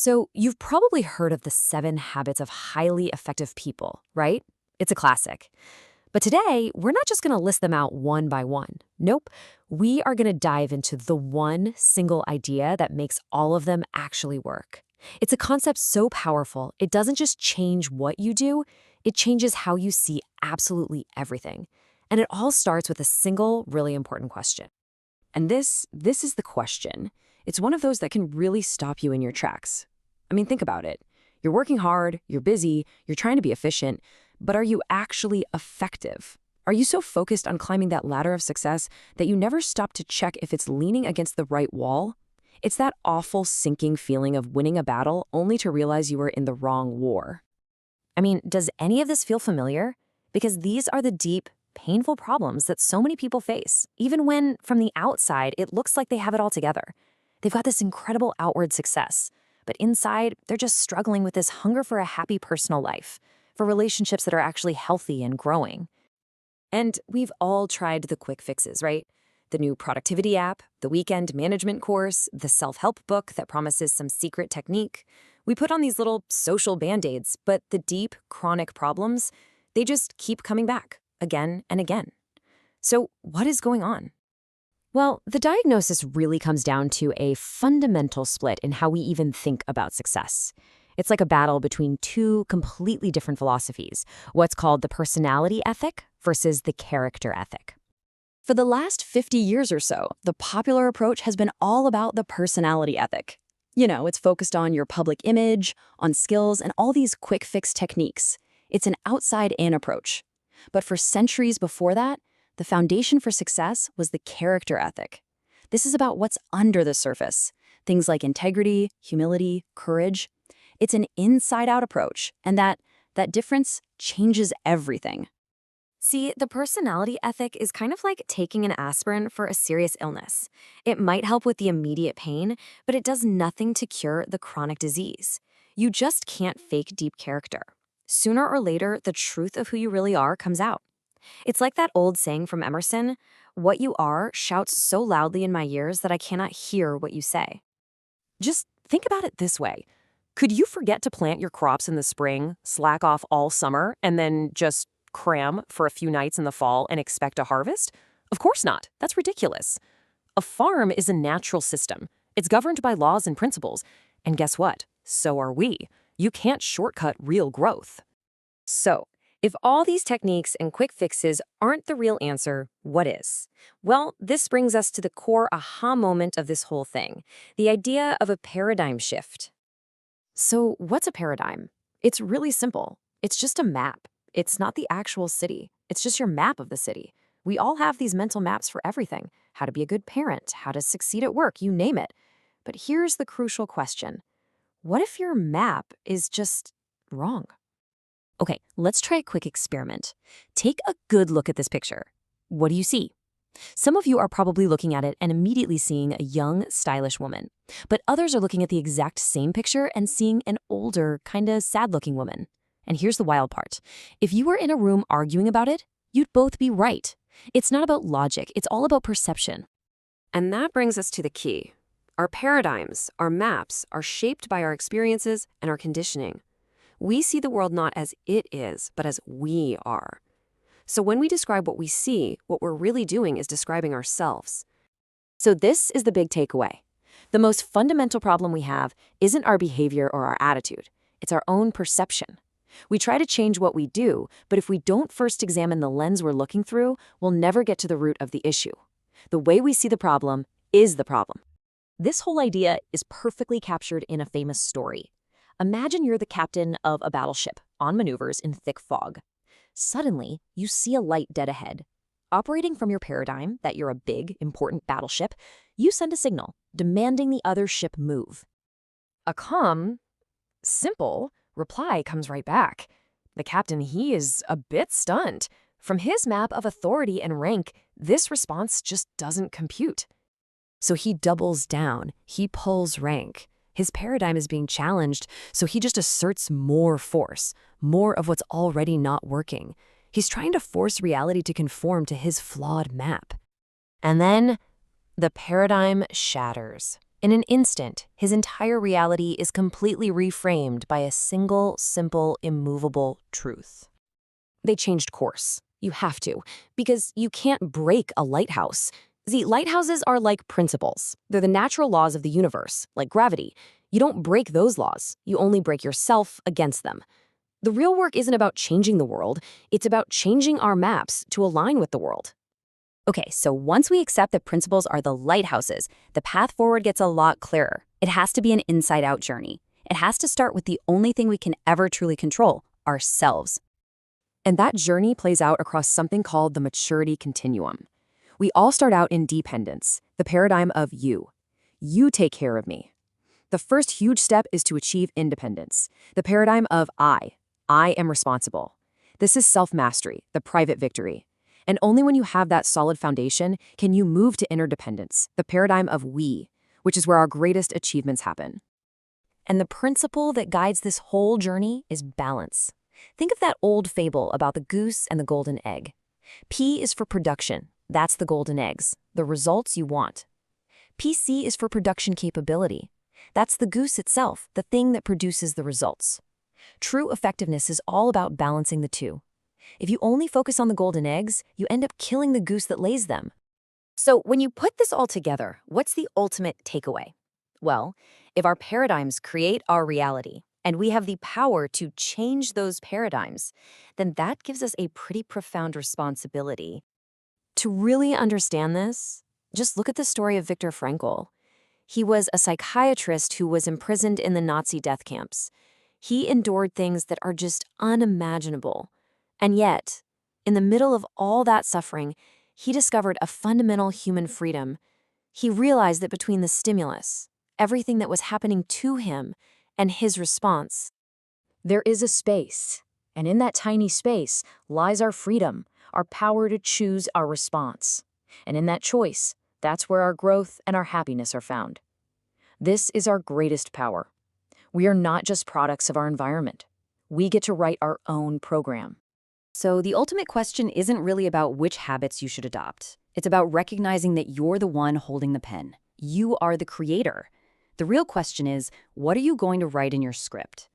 So, you've probably heard of the 7 habits of highly effective people, right? It's a classic. But today, we're not just going to list them out one by one. Nope. We are going to dive into the one single idea that makes all of them actually work. It's a concept so powerful, it doesn't just change what you do, it changes how you see absolutely everything. And it all starts with a single, really important question. And this is the question. It's one of those that can really stop you in your tracks. I mean, think about it. You're working hard, you're busy, you're trying to be efficient, but are you actually effective? Are you so focused on climbing that ladder of success that you never stop to check if it's leaning against the right wall? It's that awful sinking feeling of winning a battle only to realize you were in the wrong war. I mean, does any of this feel familiar? Because these are the deep, painful problems that so many people face, even when, from the outside, it looks like they have it all together. They've got this incredible outward success, but inside, they're just struggling with this hunger for a happy personal life, for relationships that are actually healthy and growing. And we've all tried the quick fixes, right? The new productivity app, the weekend management course, the self-help book that promises some secret technique. We put on these little social band-aids, but the deep, chronic problems, they just keep coming back again and again. So what is going on? Well, the diagnosis really comes down to a fundamental split in how we even think about success. It's like a battle between two completely different philosophies, what's called the personality ethic versus the character ethic. For the last 50 years or so, the popular approach has been all about the personality ethic. You know, it's focused on your public image, on skills, and all these quick fix techniques. It's an outside-in approach. But for centuries before that, the foundation for success was the character ethic. This is about what's under the surface, things like integrity, humility, courage. It's an inside-out approach, and that difference changes everything. See, the personality ethic is kind of like taking an aspirin for a serious illness. It might help with the immediate pain, but it does nothing to cure the chronic disease. You just can't fake deep character. Sooner or later, the truth of who you really are comes out. It's like that old saying from Emerson, "What you are shouts so loudly in my ears that I cannot hear what you say." Just think about it this way. Could you forget to plant your crops in the spring, slack off all summer, and then just cram for a few nights in the fall and expect a harvest? Of course not. That's ridiculous. A farm is a natural system. It's governed by laws and principles. And guess what? So are we. You can't shortcut real growth. So, if all these techniques and quick fixes aren't the real answer, what is? Well, this brings us to the core aha moment of this whole thing, the idea of a paradigm shift. So, what's a paradigm? It's really simple. It's just a map. It's not the actual city. It's just your map of the city. We all have these mental maps for everything. How to be a good parent, how to succeed at work, you name it. But here's the crucial question. What if your map is just wrong? Okay, let's try a quick experiment. Take a good look at this picture. What do you see? Some of you are probably looking at it and immediately seeing a young, stylish woman. But others are looking at the exact same picture and seeing an older, kinda sad-looking woman. And here's the wild part. If you were in a room arguing about it, you'd both be right. It's not about logic, it's all about perception. And that brings us to the key. Our paradigms, our maps, are shaped by our experiences and our conditioning. We see the world not as it is, but as we are. So when we describe what we see, what we're really doing is describing ourselves. So this is the big takeaway. The most fundamental problem we have isn't our behavior or our attitude. It's our own perception. We try to change what we do, but if we don't first examine the lens we're looking through, we'll never get to the root of the issue. The way we see the problem is the problem. This whole idea is perfectly captured in a famous story. Imagine you're the captain of a battleship on maneuvers in thick fog. Suddenly, you see a light dead ahead. Operating from your paradigm that you're a big, important battleship, you send a signal demanding the other ship move. A calm, simple reply comes right back. The captain, he is a bit stunned. From his map of authority and rank, this response just doesn't compute. So he doubles down. He pulls rank. His paradigm is being challenged, so he just asserts more force, more of what's already not working. He's trying to force reality to conform to his flawed map. And then the paradigm shatters. In an instant, his entire reality is completely reframed by a single, simple, immovable truth. They changed course. You have to, because you can't break a lighthouse. See, lighthouses are like principles. They're the natural laws of the universe, like gravity. You don't break those laws. You only break yourself against them. The real work isn't about changing the world. It's about changing our maps to align with the world. Okay, so once we accept that principles are the lighthouses, the path forward gets a lot clearer. It has to be an inside-out journey. It has to start with the only thing we can ever truly control, ourselves. And that journey plays out across something called the maturity continuum. We all start out in dependence, the paradigm of you. You take care of me. The first huge step is to achieve independence, the paradigm of I am responsible. This is self-mastery, the private victory. And only when you have that solid foundation can you move to interdependence, the paradigm of we, which is where our greatest achievements happen. And the principle that guides this whole journey is balance. Think of that old fable about the goose and the golden egg. P is for production. That's the golden eggs, the results you want. PC is for production capability. That's the goose itself, the thing that produces the results. True effectiveness is all about balancing the two. If you only focus on the golden eggs, you end up killing the goose that lays them. So when you put this all together, what's the ultimate takeaway? Well, if our paradigms create our reality, and we have the power to change those paradigms, then that gives us a pretty profound responsibility. To really understand this, just look at the story of Viktor Frankl. He was a psychiatrist who was imprisoned in the Nazi death camps. He endured things that are just unimaginable. And yet, in the middle of all that suffering, he discovered a fundamental human freedom. He realized that between the stimulus, everything that was happening to him, and his response, there is a space. And in that tiny space lies our freedom, our power to choose our response. And in that choice, that's where our growth and our happiness are found. This is our greatest power. We are not just products of our environment. We get to write our own program. So the ultimate question isn't really about which habits you should adopt. It's about recognizing that you're the one holding the pen. You are the creator. The real question is, what are you going to write in your script?